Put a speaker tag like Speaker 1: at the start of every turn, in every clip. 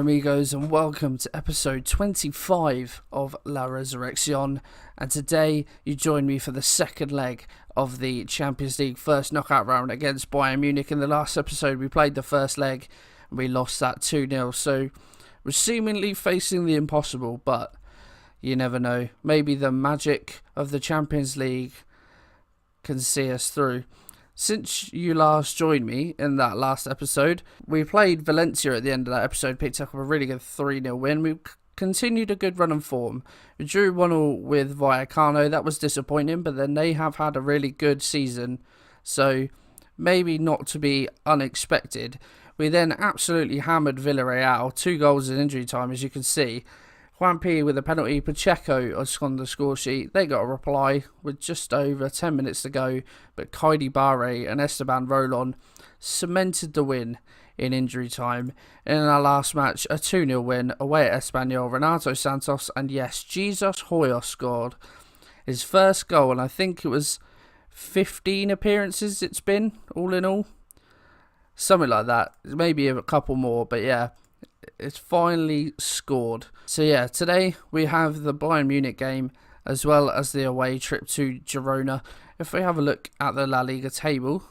Speaker 1: amigos, and welcome to episode 25 of Resurreccion. And today you join me for the second leg of the Champions League first knockout round against Bayern Munich. In the last episode we played the first leg and we lost that 2-0, so we're seemingly facing the impossible, but you never know. Maybe the magic of the Champions League can see us through. Since you last joined me in that last episode, we played Valencia at the end of that episode, picked up a really good 3-0 win. We continued a good run of form. We drew 1-1 with Vallecano. That was disappointing, but then they have had a really good season, so maybe not to be unexpected. We then absolutely hammered Villarreal, 2 goals in injury time, as you can see. Juan P with a penalty, Pacheco on the score sheet. They got a reply with just over 10 minutes to go, but Kaidi Barre and Esteban Rolon cemented the win in injury time. In our last match, a 2-0 win away at Espanyol. Renato Santos and yes, Jesus Hoyos scored his first goal, and I think it was 15 appearances it's been, all in all. Something like that. Maybe a couple more, but yeah. It's finally scored. So yeah, today we have the Bayern Munich game as well as the away trip to Girona. If we have a look at the La Liga table,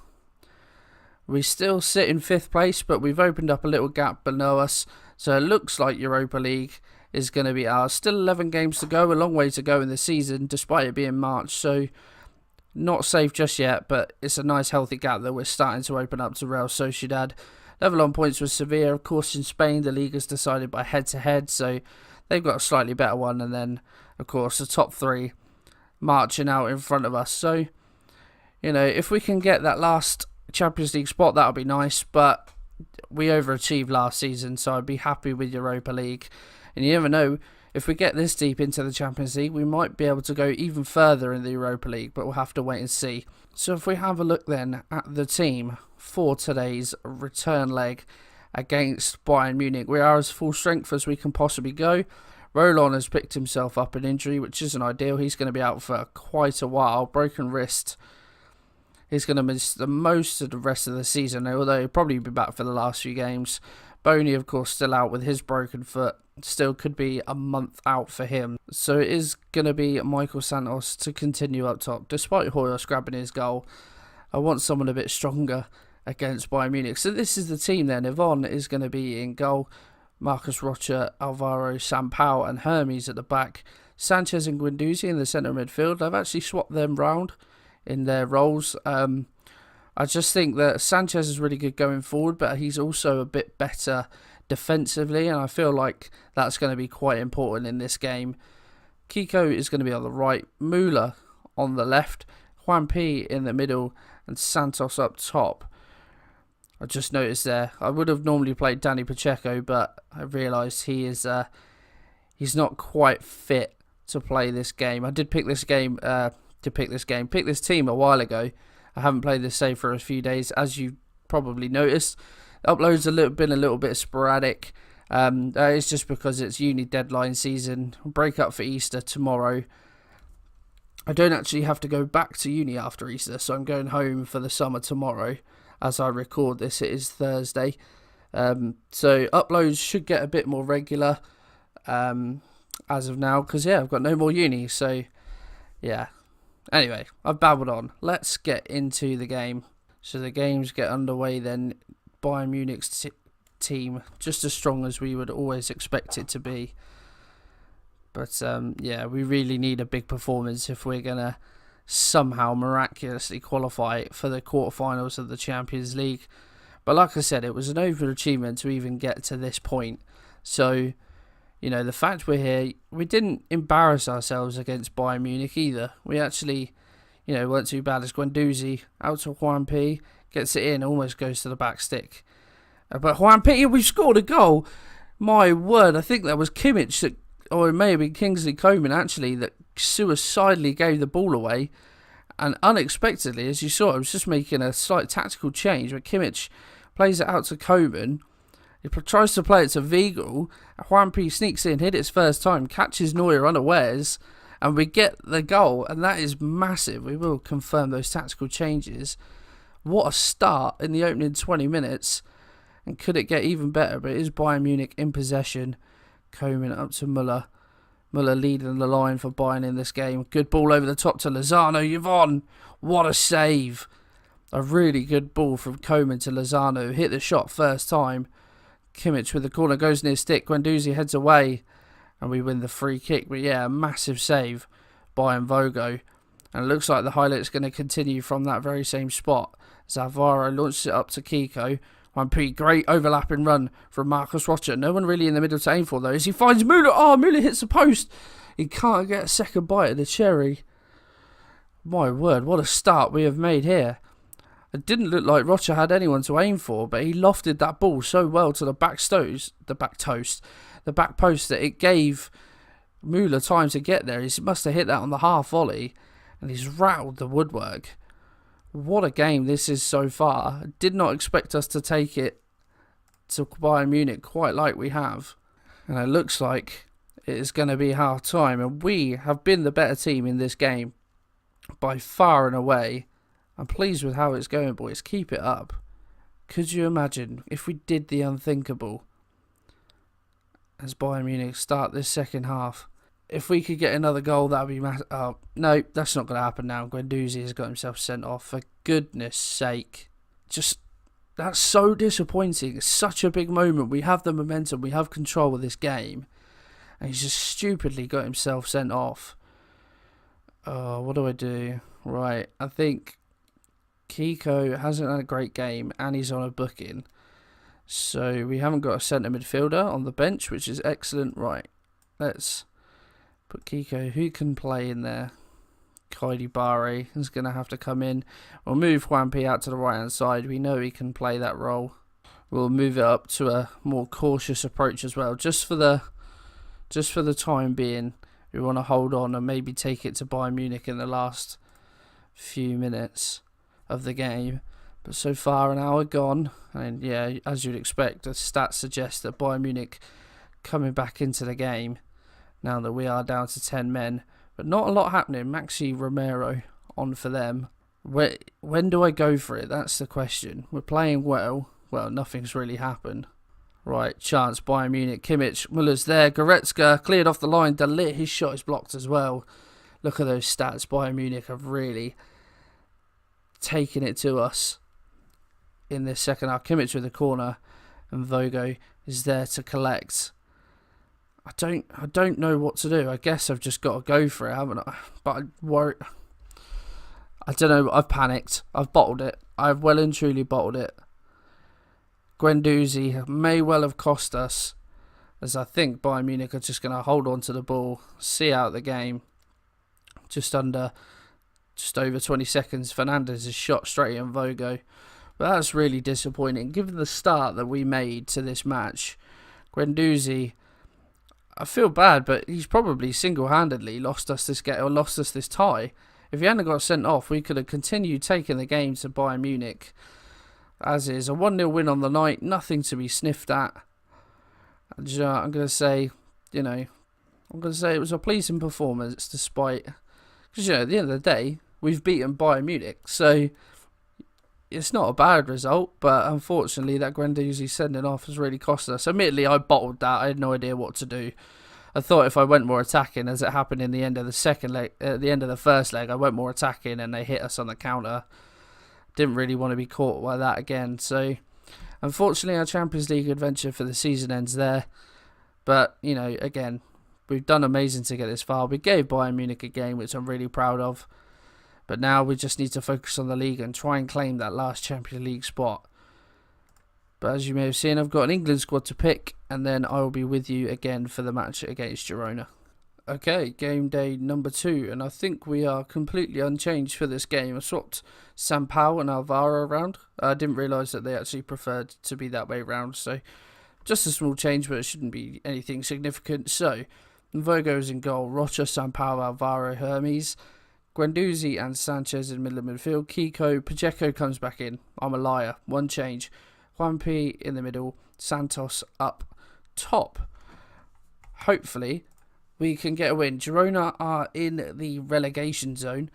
Speaker 1: we still sit in 5th place, but we've opened up a little gap below us. So it looks like Europa League is going to be ours. Still 11 games to go, a long way to go in the season despite it being March. So not safe just yet, but it's a nice healthy gap that we're starting to open up to Real Sociedad. Level on points with Sevilla. Of course, in Spain, the league is decided by head-to-head, so they've got a slightly better one. And then, of course, the top 3 marching out in front of us. So, you know, if we can get that last Champions League spot, that would be nice. But we overachieved last season, so I'd be happy with Europa League. And you never know, if we get this deep into the Champions League, we might be able to go even further in the Europa League, but we'll have to wait and see. So if we have a look then at the team for today's return leg against Bayern Munich, we are as full strength as we can possibly go. Rolon has picked himself up an injury, which isn't ideal. He's going to be out for quite a while. Broken wrist. He's going to miss the most of the rest of the season, although he'll probably be back for the last few games. Boney, of course, still out with his broken foot. Still could be a month out for him. So it is going to be Michael Santos to continue up top. Despite Hoyos grabbing his goal, I want someone a bit stronger against Bayern Munich. So this is the team then. Yvonne is going to be in goal. Marcus Rocha, Alvaro, Sampaio and Hermes at the back. Sanchez and Guendouzi in the centre midfield. I've actually swapped them round in their roles. I just think that Sanchez is really good going forward, but he's also a bit better defensively, and I feel like that's going to be quite important in this game. Kiko is going to be on the right, Müller on the left, Juan P in the middle, and Santos up top. I just noticed there, I would have normally played Danny Pacheco, but I realised he's not quite fit to play this game. I did pick this team a while ago. I haven't played this save for a few days, as you probably noticed. Uploads been a little bit sporadic. That is just because it's uni deadline season. Break up for Easter tomorrow. I don't actually have to go back to uni after Easter, so I'm going home for the summer tomorrow. As I record this, it is Thursday. So uploads should get a bit more regular as of now, because yeah, I've got no more uni. So yeah. Anyway, I've babbled on. Let's get into the game. So the games get underway then. Bayern Munich's team, just as strong as we would always expect it to be. But yeah, we really need a big performance if we're going to somehow miraculously qualify for the quarterfinals of the Champions League. But like I said, it was an overachievement to even get to this point. So, you know, the fact we're here, we didn't embarrass ourselves against Bayern Munich either. We actually, you know, weren't too bad as Guendouzi out to Juan P. Gets it in, almost goes to the back stick. But Juan P, we've scored a goal. My word, I think that was Kimmich, or it may have been Kingsley Coman actually, that suicidally gave the ball away. And unexpectedly, as you saw, I was just making a slight tactical change, but Kimmich plays it out to Coman. He tries to play it to Weigl. Juan P sneaks in, hit its first time, catches Neuer unawares, and we get the goal, and that is massive. We will confirm those tactical changes. What a start in the opening 20 minutes. And could it get even better? But it is Bayern Munich in possession. Coman up to Müller. Müller leading the line for Bayern in this game. Good ball over the top to Lozano. Yvonne, what a save. A really good ball from Coman to Lozano. Hit the shot first time. Kimmich with the corner goes near stick. Guendouzi heads away. And we win the free kick. But yeah, a massive save by Vogo. And it looks like the highlight's going to continue from that very same spot. Zavaro launches it up to Kiko. 1P, great overlapping run from Marcus Rocha. No one really in the middle to aim for though. As he finds Müller. Oh, Müller hits the post. He can't get a second bite of the cherry. My word, what a start we have made here. It didn't look like Rocha had anyone to aim for, but he lofted that ball so well to the back post that it gave Müller time to get there. He must have hit that on the half volley, and he's rattled the woodwork. What a game this is so far. I did not expect us to take it to Bayern Munich quite like we have. And it looks like it is going to be half time. And we have been the better team in this game by far and away. I'm pleased with how it's going, boys. Keep it up. Could you imagine if we did the unthinkable as Bayern Munich start this second half? If we could get another goal, that would be massive. Oh, no, that's not going to happen now. Guendouzi has got himself sent off. For goodness sake. Just, that's so disappointing. It's such a big moment. We have the momentum. We have control of this game. And he's just stupidly got himself sent off. Oh, what do I do? Right, I think Kiko hasn't had a great game and he's on a booking. So we haven't got a centre midfielder on the bench, which is excellent. Right, let's put Kiko. Who can play in there? Kaidi Barre is going to have to come in. We'll move 1P out to the right hand side. We know he can play that role. We'll move it up to a more cautious approach as well, just for the time being. We want to hold on and maybe take it to Bayern Munich in the last few minutes of the game. But so far an hour gone, and yeah, as you'd expect, the stats suggest that Bayern Munich coming back into the game now that we are down to 10 men. But not a lot happening. Maxi Romero on for them. When do I go for it? That's the question. We're playing well. Well, nothing's really happened. Right, chance, Bayern Munich. Kimmich, Müller's there. Goretzka cleared off the line. De Ligt, his shot is blocked as well. Look at those stats. Bayern Munich have really taken it to us in this second half. Kimmich with the corner, and Vogo is there to collect. I don't know what to do. I guess I've just got to go for it, haven't I? But I don't know. I've panicked. I've bottled it. I've well and truly bottled it. Guendouzi may well have cost us, as I think Bayern Munich are just going to hold on to the ball, see out the game. Just over 20 seconds, Fernandes is shot straight in Vogo. But that's really disappointing, given the start that we made to this match. Guendouzi, I feel bad, but he's probably single-handedly lost us this game, or lost us this tie. If he hadn't got sent off, we could have continued taking the game to Bayern Munich. As is, a 1-0 win on the night, nothing to be sniffed at. And, I'm going to say, it was a pleasing performance, despite, because at the end of the day, we've beaten Bayern Munich, so it's not a bad result. But unfortunately, that Guendouzi sending off has really cost us. Admittedly, I bottled that. I had no idea what to do. I thought if I went more attacking, as it happened in the end of the second leg, at the end of the first leg, I went more attacking and they hit us on the counter. Didn't really want to be caught by that again. So, unfortunately, our Champions League adventure for the season ends there. But, again, we've done amazing to get this far. We gave Bayern Munich a game, which I'm really proud of. But now we just need to focus on the league and try and claim that last Champions League spot. But as you may have seen, I've got an England squad to pick, and then I will be with you again for the match against Girona. Okay, game day number 2, and I think we are completely unchanged for this game. I swapped Sampaio and Alvaro around. I didn't realise that they actually preferred to be that way around, so just a small change, but it shouldn't be anything significant. So, Vogo is in goal, Rocha, Sampaio, Alvaro, Hermes, Guendouzi and Sanchez in middle of midfield, Kiko, Pacheco comes back in. I'm a liar. One change. 1P in the middle, Santos up top. Hopefully, we can get a win. Girona are in the relegation zone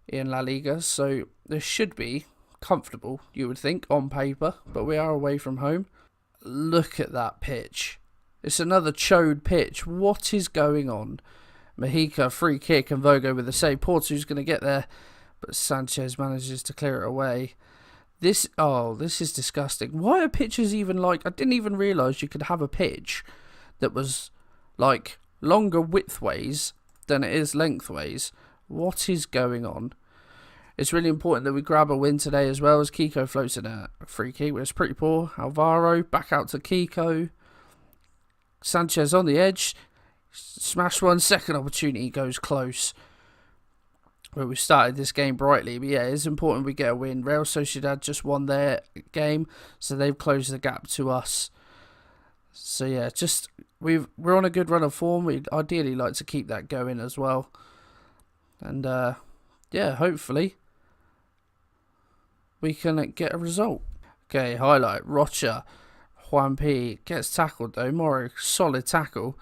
Speaker 1: in La Liga, so this should be comfortable, you would think, on paper, but we are away from home. look at that pitch. It's another chode pitch. What is going on? Mahika, free kick, and Vogo with the save. Porto's going to get there, but Sanchez manages to clear it away. This is disgusting. Why are pitches even like... I didn't even realise you could have a pitch that was like longer widthways than it is lengthways. What is going on? It's really important that we grab a win today as well, as Kiko floats in a free kick, which is pretty poor. Alvaro back out to Kiko. Sanchez on the edge. Smash one. Second opportunity goes close. But we started this game brightly. But yeah, it's important we get a win. Real Sociedad just won their game, so they've closed the gap to us. So yeah, we're on a good run of form. We'd ideally like to keep that going as well. And yeah, hopefully we can get a result. Okay, highlight. Rocha. Juan P. Gets tackled though. Moro, solid tackle.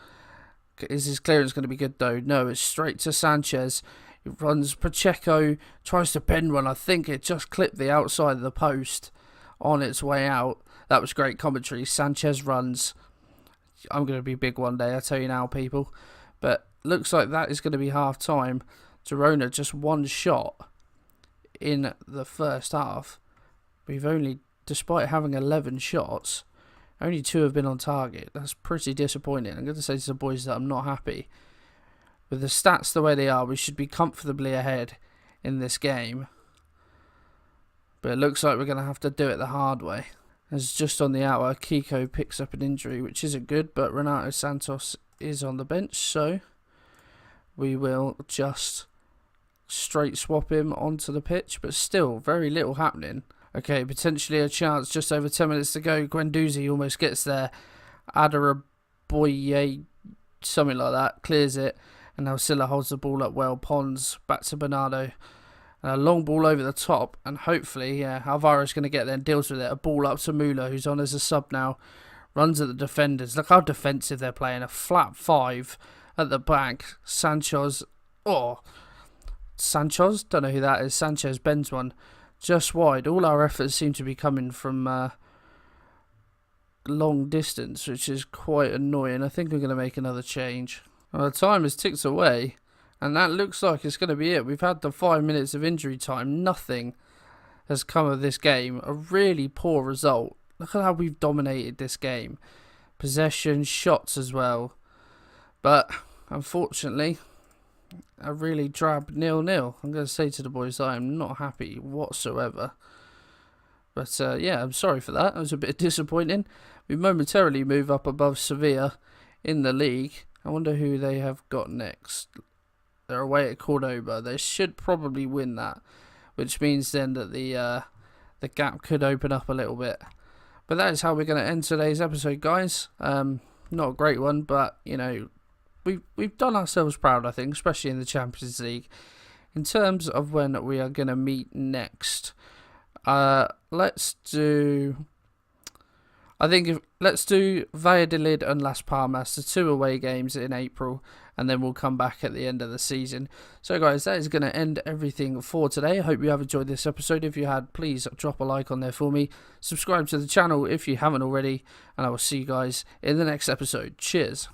Speaker 1: Is his clearance going to be good though? No, it's straight to Sanchez. He runs. Pacheco tries to bend one. I think it just clipped the outside of the post on its way out. That was great commentary. Sanchez runs. I'm going to be big one day, I tell you now, people. But looks like that is going to be half time. Girona just one shot in the first half. We've only, despite having 11 shots, only 2 have been on target. That's pretty disappointing. I'm going to say to the boys that I'm not happy. With the stats the way they are, we should be comfortably ahead in this game. But it looks like we're going to have to do it the hard way. As just on the hour, Kiko picks up an injury, which isn't good, but Renato Santos is on the bench, so we will just straight swap him onto the pitch, but still very little happening. Okay, potentially a chance, just over 10 minutes to go. Guendouzi almost gets there. Adaraboye, something like that, clears it. And now Silla holds the ball up well. Pons back to Bernardo. And a long ball over the top. And hopefully, yeah, Alvaro's going to get there and deals with it. A ball up to Müller, who's on as a sub now. Runs at the defenders. Look how defensive they're playing. A flat 5 at the back. Sanchez. Sanchez? Don't know who that is. Sanchez bends one. Just wide. All our efforts seem to be coming from long distance, which is quite annoying. I think we're going to make another change. Well, the time has ticked away, and that looks like it's going to be it. We've had the 5 minutes of injury time. Nothing has come of this game. A really poor result. Look at how we've dominated this game. Possession, shots as well. But, unfortunately, a really drab 0-0. I'm going to say to the boys I am not happy whatsoever. But, yeah, I'm sorry for that. It was a bit disappointing. We momentarily move up above Sevilla in the league. I wonder who they have got next. They're away at Cordoba. They should probably win that, which means then that the gap could open up a little bit. But that is how we're going to end today's episode, guys. Not a great one, but, you know, we've done ourselves proud, I think, especially in the Champions League. In terms of when we are going to meet next, let's do Valladolid and Las Palmas, the 2 away games in April, and then we'll come back at the end of the season. So guys, that is going to end everything for today. I hope you have enjoyed this episode. If you had, please drop a like on there for me. Subscribe to the channel if you haven't already, and I will see you guys in the next episode. Cheers.